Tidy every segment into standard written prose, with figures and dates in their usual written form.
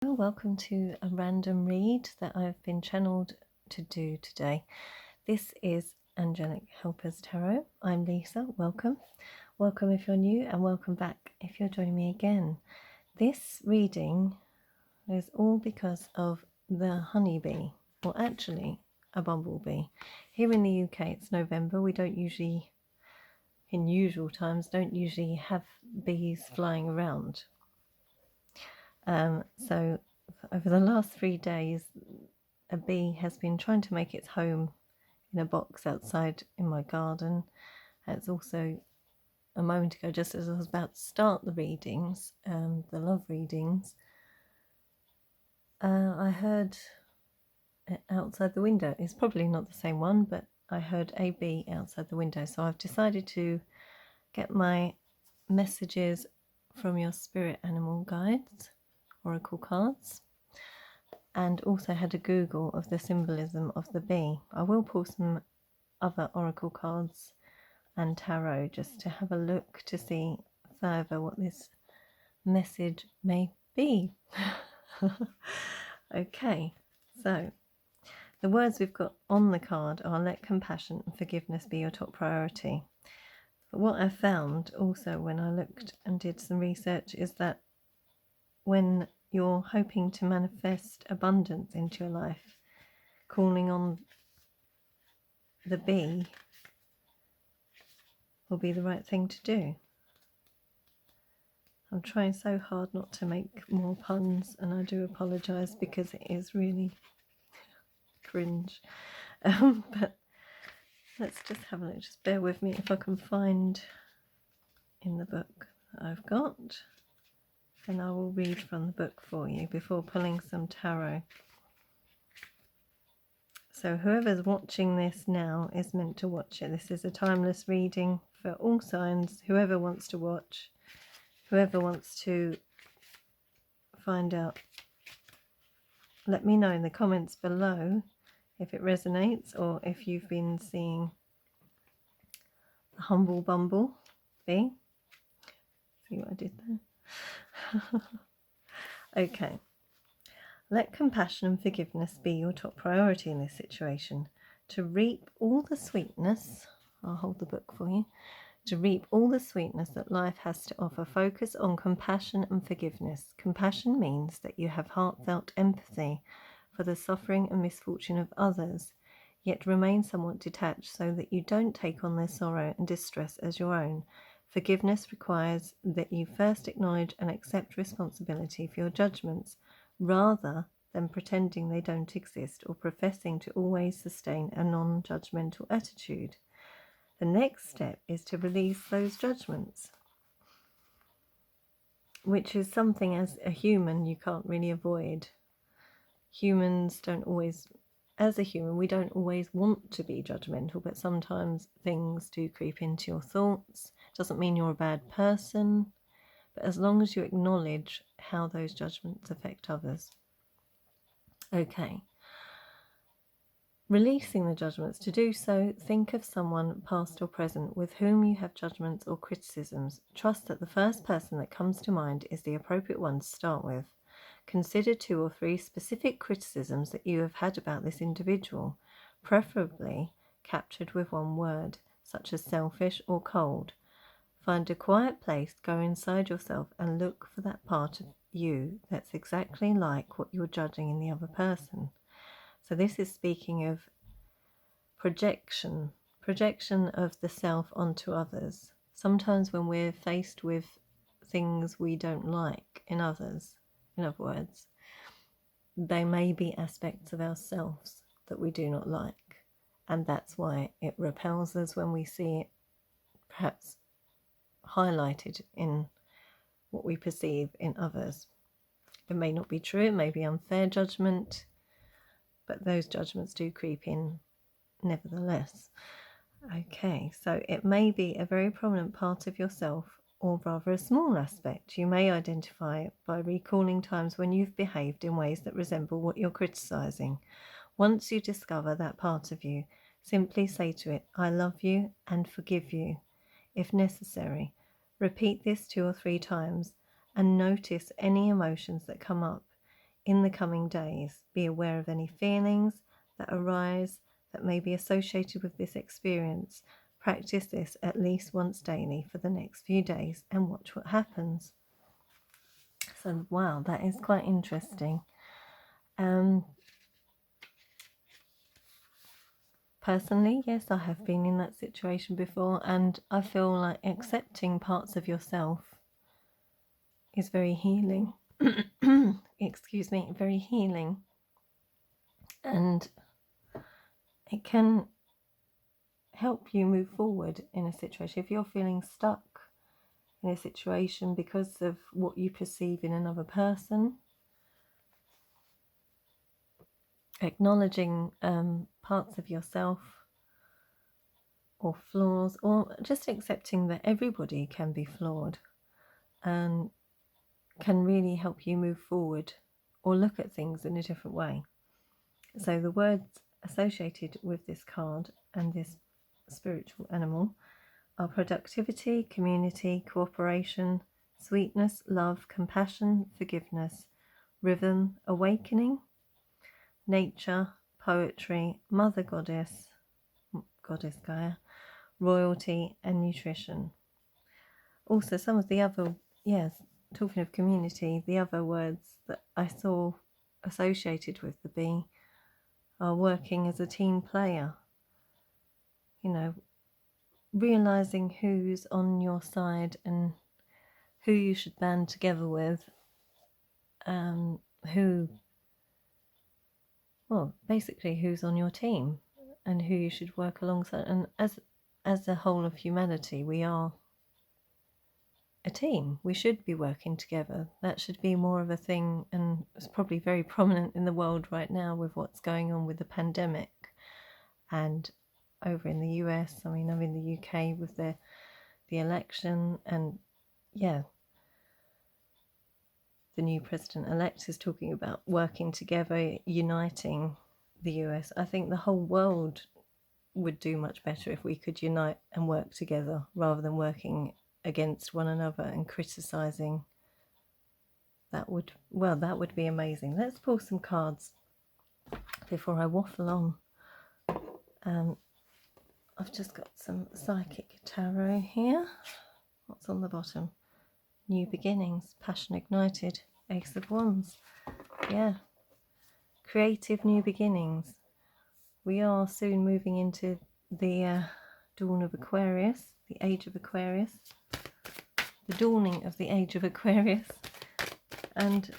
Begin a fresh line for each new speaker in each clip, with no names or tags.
Welcome to a random read that I've been channeled to do today. This is Angelic Helpers Tarot. I'm Lisa. Welcome. Welcome if you're new, and welcome back if you're joining me again. This reading is all because of the honeybee, or actually a bumblebee. Here in the UK it's November. We don't usually, in usual times, don't usually have bees flying around. So over the last 3 days, a bee has been trying to make its home in a box outside in my garden. It's also a moment ago, just as I was about to start the readings, the love readings, I heard it outside the window. It's probably not the same one, but I heard a bee outside the window. So I've decided to get my messages from your spirit animal guides, oracle cards, and also had a Google of the symbolism of the bee. I will pull some other oracle cards and tarot just to have a look to see further what this message may be. Okay, so the words we've got on the card are: let compassion and forgiveness be your top priority. But what I found also when I looked and did some research is that when you're hoping to manifest abundance into your life, calling on the bee will be the right thing to do. I'm trying so hard not to make more puns, and I do apologise because it is really cringe. But let's just have a look. Just bear with me if I can find in the book that I've got, and I will read from the book for you before pulling some tarot. So whoever's watching this now is meant to watch it. This is a timeless reading for all signs. Whoever wants to watch, whoever wants to find out, let me know in the comments below if it resonates, or if you've been seeing the humble bumble bee. See what I did there? Okay. Let compassion and forgiveness be your top priority in this situation. To reap all the sweetness, I'll hold the book for you. To reap all the sweetness that life has to offer, focus on compassion and forgiveness. Compassion means that you have heartfelt empathy for the suffering and misfortune of others, yet remain somewhat detached so that you don't take on their sorrow and distress as your own. Forgiveness requires that you first acknowledge and accept responsibility for your judgments, rather than pretending they don't exist or professing to always sustain a non-judgmental attitude. The next step is to release those judgments, which is something as a human you can't really avoid. Humans don't always, as a human, we don't always want to be judgmental, but sometimes things do creep into your thoughts. Doesn't mean you're a bad person, but as long as you acknowledge how those judgments affect others. Okay. Releasing the judgments. To do so, think of someone, past or present, with whom you have judgments or criticisms. Trust that the first person that comes to mind is the appropriate one to start with. Consider 2 or 3 specific criticisms that you have had about this individual, preferably captured with one word, such as selfish or cold. Find a quiet place, go inside yourself, and look for that part of you that's exactly like what you're judging in the other person. So this is speaking of projection of the self onto others. Sometimes when we're faced with things we don't like in others, in other words, they may be aspects of ourselves that we do not like, and that's why it repels us when we see it perhaps highlighted in what we perceive in others. It may not be true, it may be unfair judgment, but those judgments do creep in nevertheless. Okay, so it may be a very prominent part of yourself, or rather a small aspect. You may identify it by recalling times when you've behaved in ways that resemble what you're criticizing. Once you discover that part of you, simply say to it, I love you and forgive you, if necessary. Repeat this 2 or 3 times and notice any emotions that come up. in the coming days. Be aware of any feelings that arise that may be associated with this experience. Practice this at least once daily for the next few days and watch what happens. So, wow, that is quite interesting. Personally, yes, I have been in that situation before, and I feel like accepting parts of yourself is very healing. Excuse me, very healing. And it can help you move forward in a situation. If you're feeling stuck in a situation because of what you perceive in another person, acknowledging parts of yourself or flaws, or just accepting that everybody can be flawed, and can really help you move forward or look at things in a different way. So the words associated with this card and this spiritual animal are productivity, community, cooperation, sweetness, love, compassion, forgiveness, rhythm, awakening, nature, poetry, mother goddess, goddess Gaia, royalty, and nutrition. Also, some of the other, talking of community, the other words that I saw associated with the bee are working as a team player. You know, realizing who's on your side and who you should band together with, basically who's on your team and who you should work alongside. And as a whole of humanity, we are a team. We should be working together. That should be more of a thing, and it's probably very prominent in the world right now with what's going on with the pandemic. And over in the US, I mean, I'm in the UK with the election, and the new president-elect is talking about working together, uniting the US. I think the whole world would do much better if we could unite and work together rather than working against one another and criticizing. That would be amazing. Let's pull some cards before I waffle on. I've just got some Psychic Tarot here. What's on the bottom? New beginnings, passion ignited, Ace of Wands. Yeah, creative new beginnings. We are soon moving into the dawn of Aquarius, the age of Aquarius, the dawning of the age of Aquarius. And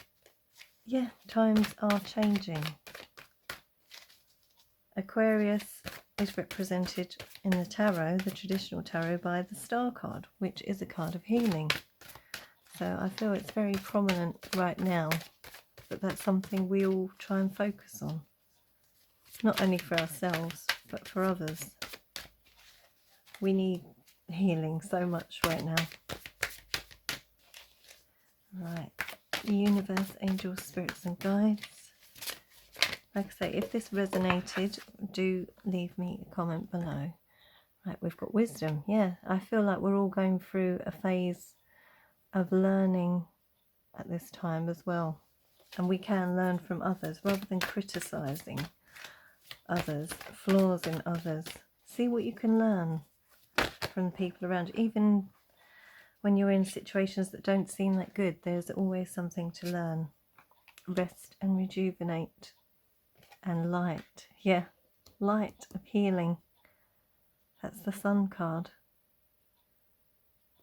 yeah, times are changing. Aquarius is represented in the tarot, the traditional tarot, by the Star card, which is a card of healing. So I feel it's very prominent right now, but that's something we all try and focus on. Not only for ourselves, but for others. We need healing so much right now. Right, universe, angels, spirits and guides. Like I say, if this resonated, do leave me a comment below. Right, we've got wisdom. Yeah, I feel like we're all going through a phase of learning at this time as well. And we can learn from others rather than criticizing others, flaws in others. See what you can learn from the people around you. Even when you're in situations that don't seem that good, there's always something to learn. Rest and rejuvenate. And light. Yeah, light of healing. That's the Sun card.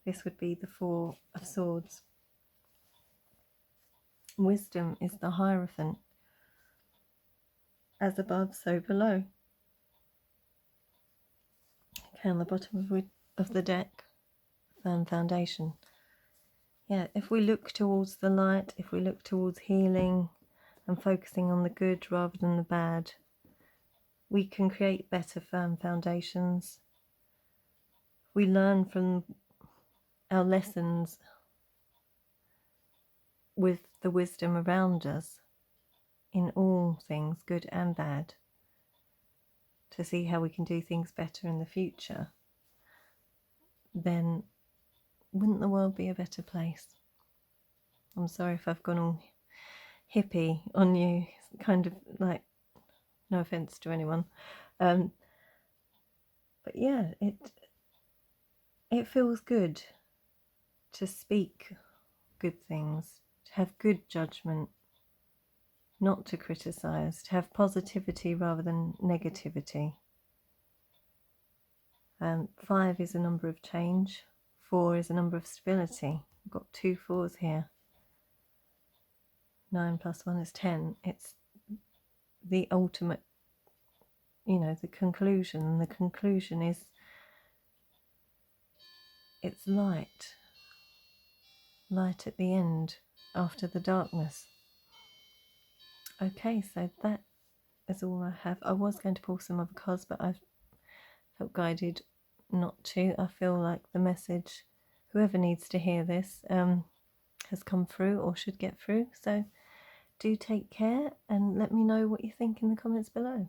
This would be the Four of Swords. Wisdom is the Hierophant. As above, so below. Okay, on the bottom of the deck, firm foundation. Yeah, if we look towards the light, if we look towards healing and focusing on the good rather than the bad, we can create better, firm foundations. We learn from our lessons with the wisdom around us in all things, good and bad, to see how we can do things better in the future, then wouldn't the world be a better place? I'm sorry if I've gone all hippie on you, kind of like, no offense to anyone, but yeah, it feels good to speak good things, to have good judgment, not to criticize, to have positivity rather than negativity. 5 is a number of change. 4 is a number of stability. I've got 2 4s here. 9 plus 1 is 10. It's the ultimate, the conclusion. And the conclusion is, it's light. Light at the end, after the darkness. Okay, so that is all I have. I was going to pull some other cards, but I felt guided not to. I feel like the message, whoever needs to hear this, has come through or should get through. So do take care and let me know what you think in the comments below.